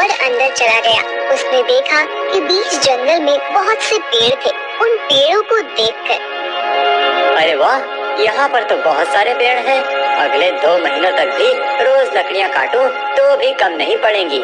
और अंदर चला गया। उसने देखा कि बीच जंगल में बहुत से पेड़ थे। उन पेड़ों को देखकर अरे वाह, यहाँ पर तो बहुत सारे पेड़ हैं। अगले 2 महीनों तक भी रोज लकड़ियाँ काटूं तो भी कम नहीं पड़ेंगी।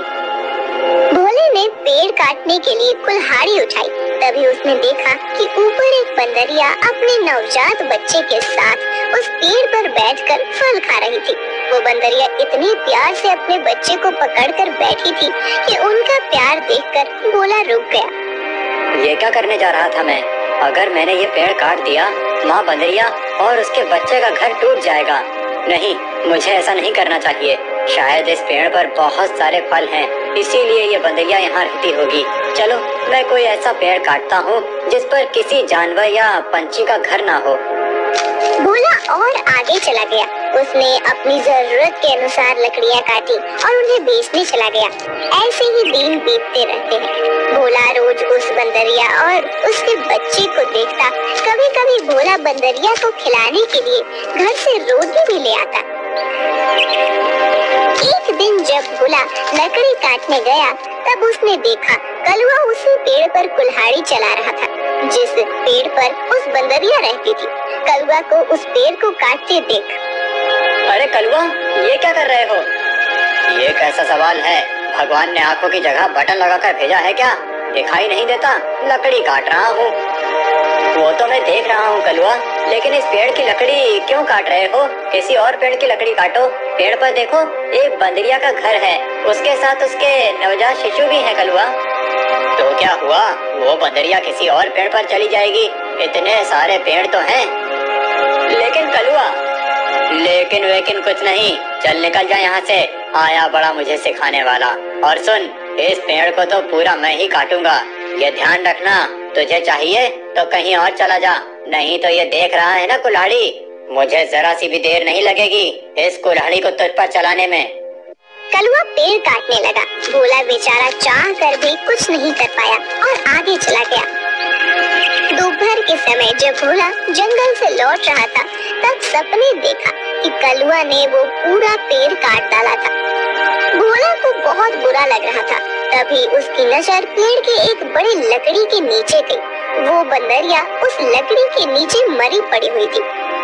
भोले ने पेड़ काटने के लिए कुल्हाड़ी उठाई। तभी उसने देखा कि ऊपर एक बंदरिया अपने नवजात बच्चे के साथ उस पेड़ पर बैठकर फल खा रही थी। वो बंदरिया इतने प्यार से अपने बच्चे को पकड़कर बैठी थी कि उनका प्यार देखकर भोला रुक गया। ये क्या करने जा रहा था मैं? अगर मैंने ये पेड़ काट दिया, माँ बंदरिया और उसके बच्चे का घर टूट जाएगा। नहीं, मुझे ऐसा नहीं करना चाहिए। शायद इस पेड़ पर बहुत सारे फल हैं, इसीलिए ये बंदरिया यहाँ रहती होगी। चलो, मैं कोई ऐसा पेड़ काटता हूँ जिस पर किसी जानवर या पंछी का घर ना हो। भोला और आगे चला गया। उसने अपनी जरूरत के अनुसार लकड़ियाँ काटी और उन्हें बेचने चला गया। ऐसे ही दिन बीतते रहते हैं। भोला रोज उस बंदरिया और उसके बच्चे को देखता। कभी कभी भोला बंदरिया को खिलाने के लिए घर से रोटी भी ले आता। एक दिन जब भोला लकड़ी काटने गया, तब उसने देखा कलुआ उसी पेड़ पर कुल्हाड़ी चला रहा था जिस पेड़ पर उस बंदरिया रहती थी। कलुआ को उस पेड़ को काटते देख, अरे कलुआ, ये क्या कर रहे हो? ये कैसा सवाल है? भगवान ने आंखों की जगह बटन लगाकर भेजा है क्या? दिखाई नहीं देता? लकड़ी काट रहा हूँ। वो तो मैं देख रहा हूँ कलुआ, लेकिन इस पेड़ की लकड़ी क्यों काट रहे हो? किसी और पेड़ की लकड़ी काटो। पेड़ पर देखो, एक बंदरिया का घर है, उसके साथ उसके नवजात शिशु भी है कलुआ। तो क्या हुआ? वो बंदरिया किसी और पेड़ पर चली जाएगी। इतने सारे पेड़ तो हैं। लेकिन कलुआ, लेकिन कुछ नहीं। चल निकल जा यहाँ से। आया बड़ा मुझे सिखाने वाला। और सुन, इस पेड़ को तो पूरा मैं ही काटूंगा। ये ध्यान रखना, तुझे चाहिए तो कहीं और चला जा, नहीं तो ये देख रहा है ना कुल्हाड़ी, मुझे जरा सी भी देर नहीं लगेगी इस कुल्हाड़ी को तुझ पर चलाने में। कलुआ पेड़ काटने लगा। भोला बेचारा चाह कर भी कुछ नहीं कर पाया और आगे चला गया। दोपहर के समय जब भोला जंगल से लौट रहा था, तब सपने देखा कि कलुआ ने वो पूरा पेड़ काट डाला था। भोला को बहुत बुरा लग रहा था। तभी उसकी नजर पेड़ के एक बड़ी लकड़ी के नीचे गई। वो बंदरिया उस लकड़ी के नीचे मरी पड़ी हुई थी।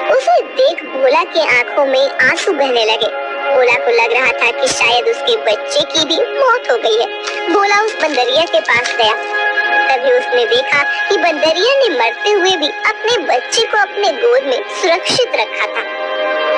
उसे देख भोला के आंखों में आंसू बहने लगे। भोला को लग रहा था कि शायद उसके बच्चे की भी मौत हो गई है। भोला उस बंदरिया के पास गया। तभी उसने देखा कि बंदरिया ने मरते हुए भी अपने बच्चे को अपने गोद में सुरक्षित रखा था।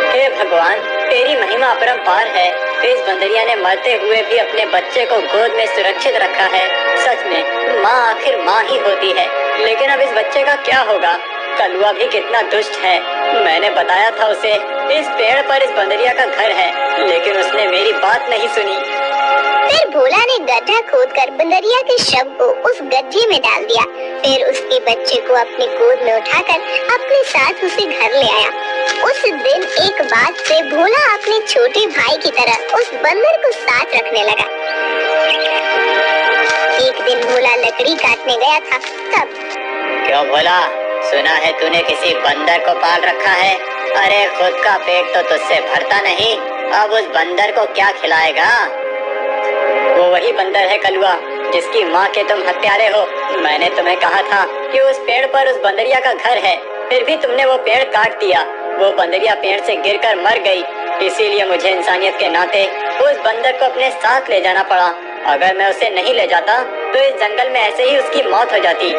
हे भगवान, तेरी महिमा अपरंपार है। इस बंदरिया ने मरते हुए भी अपने बच्चे को गोद में सुरक्षित रखा है। सच में माँ आखिर माँ ही होती है। लेकिन अब इस बच्चे का क्या होगा? कलुआ भी कितना दुष्ट है। मैंने बताया था उसे इस पेड़ पर इस बंदरिया का घर है, लेकिन उसने मेरी बात नहीं सुनी। फिर भोला ने गड्ढा खोदकर बंदरिया के शव को उस गड्ढे में डाल दिया। फिर उसके बच्चे को अपनी गोद में उठाकर अपने साथ उसे घर ले आया। उस दिन एक बात से भोला अपने छोटे भाई की तरह उस बंदर को साथ रखने लगा। एक दिन भोला लकड़ी काटने गया था। तब, क्यों भोला, सुना है तूने किसी बंदर को पाल रखा है? अरे खुद का पेट तो तुझसे भरता नहीं, अब उस बंदर को क्या खिलाएगा? वो वही बंदर है कलुआ, जिसकी माँ के तुम हत्यारे हो। मैंने तुम्हें कहा था कि उस पेड़ पर उस बंदरिया का घर है, फिर भी तुमने वो पेड़ काट दिया। वो बंदरिया पेड़ से गिरकर मर गई, इसीलिए मुझे इंसानियत के नाते उस बंदर को अपने साथ ले जाना पड़ा। अगर मैं उसे नहीं ले जाता तो इस जंगल में ऐसे ही उसकी मौत हो जाती।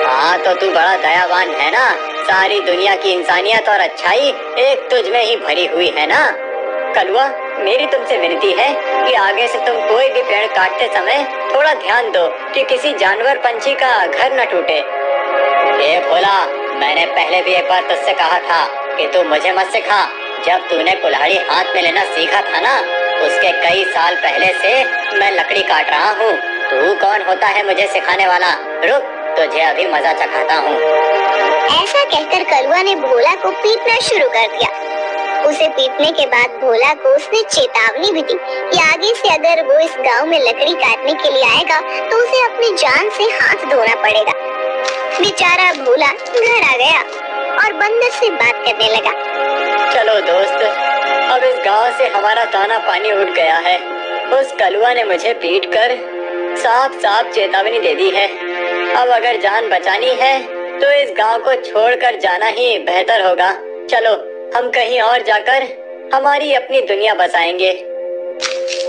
हाँ, तो तू बड़ा दयावान है ना। सारी दुनिया की इंसानियत और अच्छाई एक तुझ में ही भरी हुई है ना। कलुआ, मेरी तुमसे विनती है कि आगे से तुम कोई भी पेड़ काटते समय थोड़ा ध्यान दो कि किसी जानवर पंछी का घर न टूटे। ए भोला, मैंने पहले भी एक बार तुझसे कहा था कि तू मुझे मत सिखा। जब तूने कुल्हाड़ी हाथ में लेना सीखा था ना, उसके कई साल पहले से मैं लकड़ी काट रहा हूँ। तू कौन होता है मुझे सिखाने वाला? रुक, तुझे अभी मजा चखाता हूँ। ऐसा कहकर कलुआ ने भोला को पीटना शुरू कर दिया। उसे पीटने के बाद भोला को उसने चेतावनी भी दी कि आगे से अगर वो इस गांव में लकड़ी काटने के लिए आएगा तो उसे अपनी जान से हाथ धोना पड़ेगा। बेचारा भोला घर आ गया और बंदर से बात करने लगा। चलो दोस्त, अब इस गांव से हमारा दाना पानी उठ गया है। उस कलुआ ने मुझे पीटकर साफ साफ चेतावनी दे दी है। अब अगर जान बचानी है तो इस गांव को छोड़कर जाना ही बेहतर होगा। चलो हम कहीं और जाकर हमारी अपनी दुनिया बसाएंगे।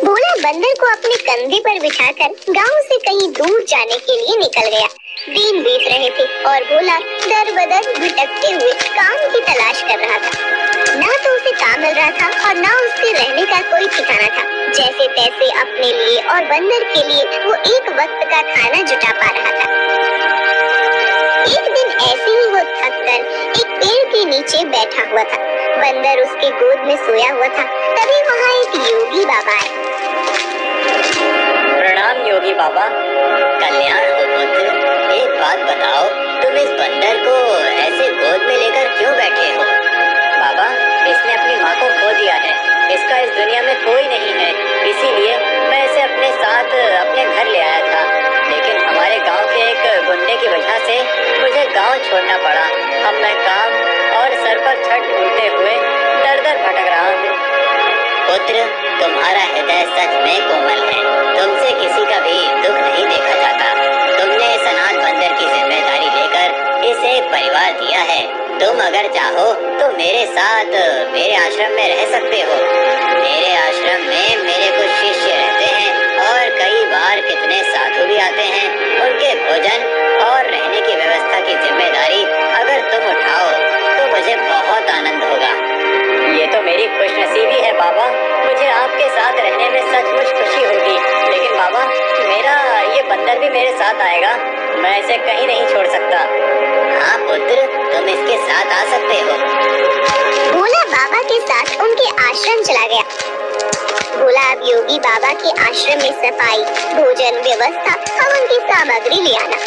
भोला बंदर को अपने कंधे पर बिठाकर गांव से कहीं दूर जाने के लिए निकल गया। दिन बीत रहे थे और भोला दर बदर भटकते हुए काम की तलाश कर रहा था। ना तो उसे काम मिल रहा था और ना उसके रहने का कोई ठिकाना था। जैसे तैसे अपने लिए और बंदर के लिए वो एक वक्त का खाना जुटा पा रहा था। एक दिन ऐसे ही वो थक कर एक पेड़ के नीचे बैठा हुआ था। बंदर उसके गोद में सोया हुआ था। तभी वहाँ एक योगी बाबा आए। प्रणाम योगी बाबा। कल्याण हो पुत्र। एक बात बताओ, तुम इस बंदर को ऐसे गोद में लेकर क्यों बैठे हो? बाबा, इसने अपनी माँ को खो दिया है। इसका इस दुनिया में कोई नहीं है, इसीलिए मैं इसे अपने साथ अपने घर ले आया था। लेकिन हमारे गांव के एक गुंडे की वजह से मुझे गांव छोड़ना पड़ा। अब मैं काम और सर पर छत ढूंढते हुए दर दर भटक रहा हूँ। पुत्र, तुम्हारा हृदय सच में कोमल है। तुमसे किसी का भी दुख नहीं देखा जाता। तुमने इस अनाथ बंदर की जिम्मेदारी लेकर इसे एक परिवार दिया है। तुम अगर चाहो तो मेरे साथ मेरे आश्रम में रह सकते हो। मेरे आश्रम में मेरे कुछ शिष्य रहते हैं और कई बार कितने साधु भी आते हैं। उनके भोजन और रहने की व्यवस्था की जिम्मेदारी अगर तुम उठाओ तो मुझे बहुत आनंद होगा। ये तो मेरी खुशनसीबी है बाबा। मुझे आपके साथ रहने में सचमुच खुशी होगी। लेकिन बाबा, मेरा ये बंदर भी मेरे साथ आएगा। मैं इसे कहीं नहीं छोड़ सकता। हाँ पुत्र, तुम इसके साथ आ सकते हो। भोला बाबा के साथ उनके आश्रम चला गया। भोला अब योगी बाबा के आश्रम में सफाई, भोजन व्यवस्था, हवन की सामग्री ले आना,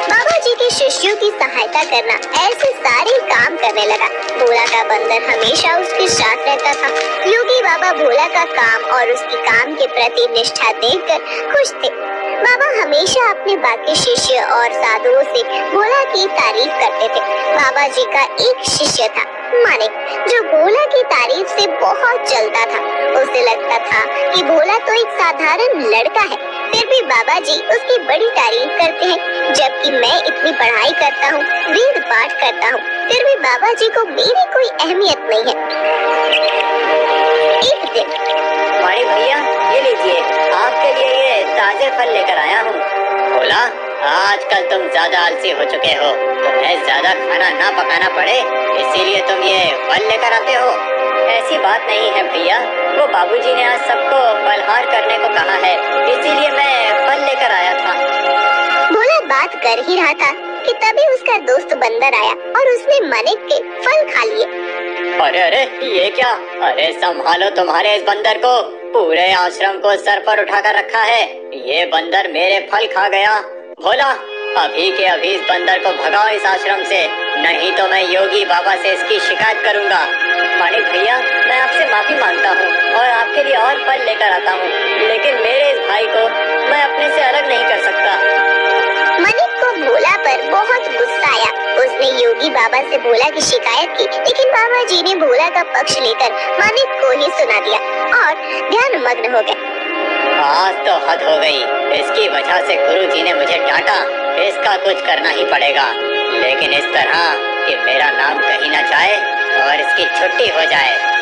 बाबा जी के शिष्यों की सहायता करना, ऐसे सारे काम करने लगा। भोला का बंदर हमेशा उसके साथ रहता था। योगी बाबा भोला का काम और उसकी काम के प्रति निष्ठा देखकर खुश थे। बाबा हमेशा अपने बाकी शिष्य और साधुओं से भोला की तारीफ करते थे। बाबा जी का एक शिष्य था मानिक, जो भोला की तारीफ से बहुत जलता था। उसे लगता था कि भोला तो एक साधारण लड़का है, फिर भी बाबा जी उसकी बड़ी तारीफ करते हैं। जबकि मैं इतनी पढ़ाई करता हूँ, वेद पाठ करता हूँ, फिर भी बाबा जी को मेरी कोई अहमियत नहीं है। एक दिन मानिक भैया, ये लीजिए, आपके लिए ये ताजे फल लेकर आया हूँ। भोला, आजकल तुम ज्यादा आलसी हो चुके हो। तुम्हें ज्यादा खाना ना पकाना पड़े, इसीलिए तुम ये फल लेकर आते हो। ऐसी बात नहीं है भैया, वो बाबूजी ने आज सबको फलहार करने को कहा है, इसीलिए मैं फल लेकर आया था। भोला बात कर ही रहा था कि तभी उसका दोस्त बंदर आया और उसने मानिक के फल खा लिए। अरे अरे, ये क्या? अरे संभालो तुम्हारे इस बंदर को। पूरे आश्रम को सर पर उठाकर रखा है। ये बंदर मेरे फल खा गया। भोला, अभी के अभी इस बंदर को भगाओ इस आश्रम से, नहीं तो मैं योगी बाबा से इसकी शिकायत करूंगा। मानिक भैया, मैं आपसे माफी मांगता हूँ और आपके लिए और फल लेकर आता हूँ, लेकिन मेरे इस भाई को मैं अपने से अलग नहीं कर सकता। मानिक को भोला पर बहुत गुस्सा आया। उसने योगी बाबा से भोला की शिकायत की, लेकिन बाबा जी ने भोला का पक्ष लेकर मानिक को ही सुना दिया और ध्यान मग्न हो गए। आज तो हद हो गई। इसकी वजह से गुरुजी ने मुझे डांटा। इसका कुछ करना ही पड़ेगा, लेकिन इस तरह कि मेरा नाम कहीं न जाए और इसकी छुट्टी हो जाए।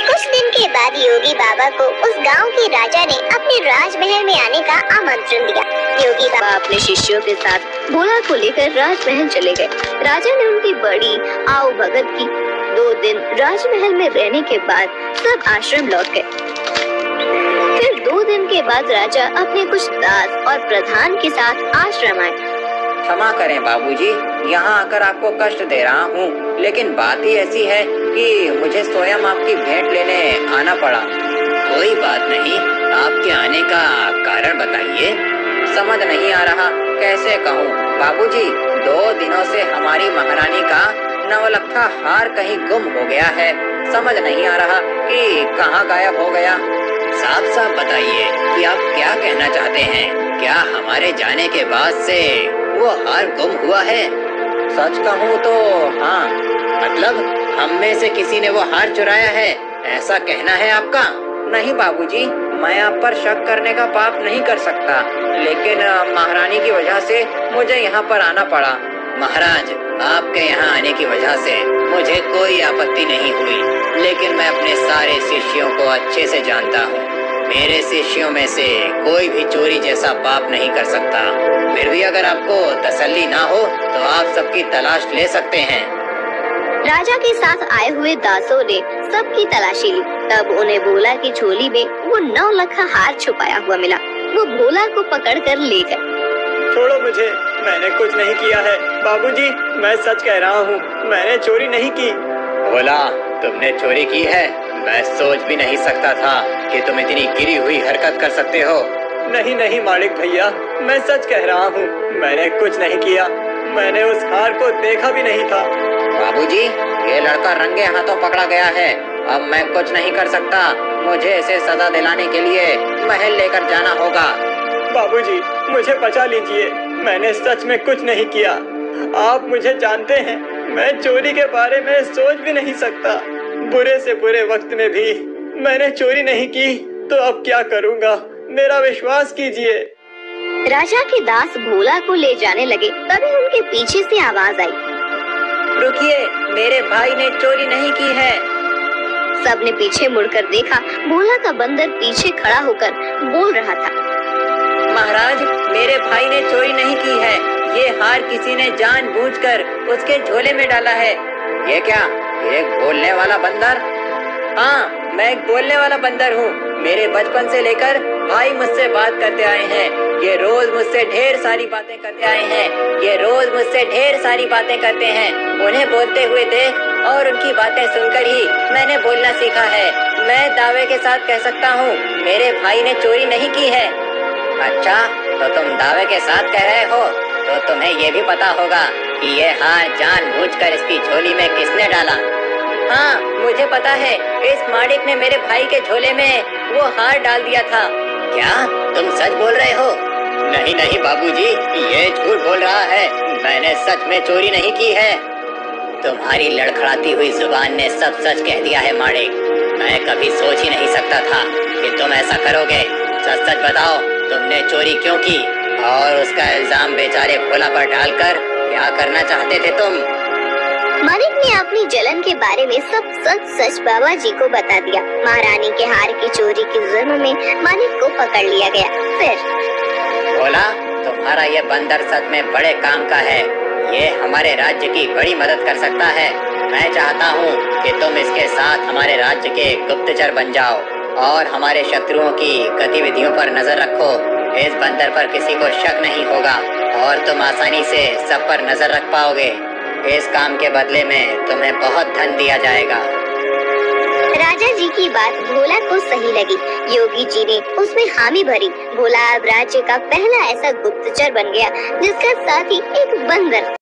कुछ दिन के बाद योगी बाबा को उस गांव के राजा ने अपने राजमहल में आने का आमंत्रण दिया। योगी बाबा अपने शिष्यों के साथ भोला को लेकर राजमहल चले गए। राजा ने उनकी बड़ी आओ भगत की। 2 दिन राजमहल में रहने के बाद सब आश्रम लौट गए। फिर 2 दिन के बाद राजा अपने कुछ दास और प्रधान के साथ आश्रम आए। क्षमा करें बाबूजी, यहाँ आकर आपको कष्ट दे रहा हूँ, लेकिन बात ही ऐसी है कि मुझे स्वयं आपकी भेंट लेने आना पड़ा। कोई बात नहीं, आपके आने का कारण बताइए। समझ नहीं आ रहा कैसे कहूँ बाबूजी। 2 दिनों से हमारी महारानी का नवलखा हार कहीं गुम हो गया है। समझ नहीं आ रहा कि कहाँ गायब हो गया। साफ साफ बताइए कि आप क्या कहना चाहते हैं। क्या हमारे जाने के बाद से वो हार गुम हुआ है? सच कहूँ तो हाँ। मतलब हम में से किसी ने वो हार चुराया है, ऐसा कहना है आपका? नहीं बाबूजी, मैं आप पर शक करने का पाप नहीं कर सकता, लेकिन महारानी की वजह से मुझे यहाँ पर आना पड़ा। महाराज, आपके यहाँ आने की वजह से मुझे कोई आपत्ति नहीं हुई, लेकिन मैं अपने सारे शिष्यों को अच्छे से जानता हूँ। मेरे शिष्यों में से कोई भी चोरी जैसा पाप नहीं कर सकता। फिर भी अगर आपको तसल्ली ना हो तो आप सबकी तलाश ले सकते हैं। राजा के साथ आए हुए दासों ने सबकी तलाशी ली। तब उन्हें भोला की झोली में वो 9 लखा हार छुपाया हुआ मिला। वो भोला को पकड़कर ले गए। छोड़ो मुझे, मैंने कुछ नहीं किया है। बाबूजी, मैं सच कह रहा हूँ, मैंने चोरी नहीं की। भोला, तुमने चोरी की है? मैं सोच भी नहीं सकता था कि तुम इतनी गिरी हुई हरकत कर सकते हो। नहीं नहीं मालिक भैया, मैं सच कह रहा हूँ, मैंने कुछ नहीं किया। मैंने उस हार को देखा भी नहीं था। बाबूजी, ये लड़का रंगे हाथों पकड़ा गया है। अब मैं कुछ नहीं कर सकता। मुझे इसे सजा दिलाने के लिए महल लेकर जाना होगा। बाबूजी, मुझे बचा लीजिए, मैंने सच में कुछ नहीं किया। आप मुझे जानते हैं, मैं चोरी के बारे में सोच भी नहीं सकता। बुरे से बुरे वक्त में भी मैंने चोरी नहीं की, तो अब क्या करूँगा, मेरा विश्वास कीजिए। राजा के दास भोला को ले जाने लगे। तभी उनके पीछे से आवाज आई, रुकिए, मेरे भाई ने चोरी नहीं की है। सबने पीछे मुड़कर देखा। भोला का बंदर पीछे खड़ा होकर बोल रहा था, महाराज, मेरे भाई ने चोरी नहीं की है। ये हार किसी ने जानबूझकर उसके झोले में डाला है। ये क्या, एक बोलने वाला बंदर? हाँ, मैं एक बोलने वाला बंदर हूँ। मेरे बचपन से लेकर भाई मुझसे बात करते आए हैं। ये रोज मुझसे ढेर सारी बातें करते आए हैं। ये रोज मुझसे ढेर सारी बातें करते हैं। उन्हें बोलते हुए देख और उनकी बातें सुनकर ही मैंने बोलना सीखा है। मैं दावे के साथ कह सकता हूँ, मेरे भाई ने चोरी नहीं की है। अच्छा, तो तुम दावे के साथ कह रहे हो, तो तुम्हें ये भी पता होगा कि ये हार जानबूझकर इसकी झोली में किसने डाला? हाँ, मुझे पता है। इस माड़िक ने मेरे भाई के झोले में वो हार डाल दिया था। क्या तुम सच बोल रहे हो? नहीं नहीं बाबूजी, ये झूठ बोल रहा है। मैंने सच में चोरी नहीं की है। तुम्हारी लड़खड़ाती हुई जुबान ने सब सच कह दिया है माड़िक। मैं कभी सोच ही नहीं सकता था कि तुम ऐसा करोगे। सच सच बताओ, तुमने चोरी क्यों की? और उसका इल्जाम बेचारे भोला पर डालकर क्या करना चाहते थे तुम? मालिक ने अपनी जलन के बारे में सब सच सच बाबा जी को बता दिया। महारानी के हार की चोरी के जुर्म में मालिक को पकड़ लिया गया। फिर भोला, तुम्हारा ये बंदर सच में बड़े काम का है। ये हमारे राज्य की बड़ी मदद कर सकता है। मैं चाहता हूँ कि तुम इसके साथ हमारे राज्य के गुप्तचर बन जाओ और हमारे शत्रुओं की गतिविधियों पर नजर रखो। इस बंदर पर किसी को शक नहीं होगा और तुम आसानी से सब पर नजर रख पाओगे। इस काम के बदले में तुम्हें बहुत धन दिया जाएगा। राजा जी की बात भोला को सही लगी। योगी जी ने उसमें हामी भरी। भोला अब राज्य का पहला ऐसा गुप्तचर बन गया जिसका साथी एक बंदर।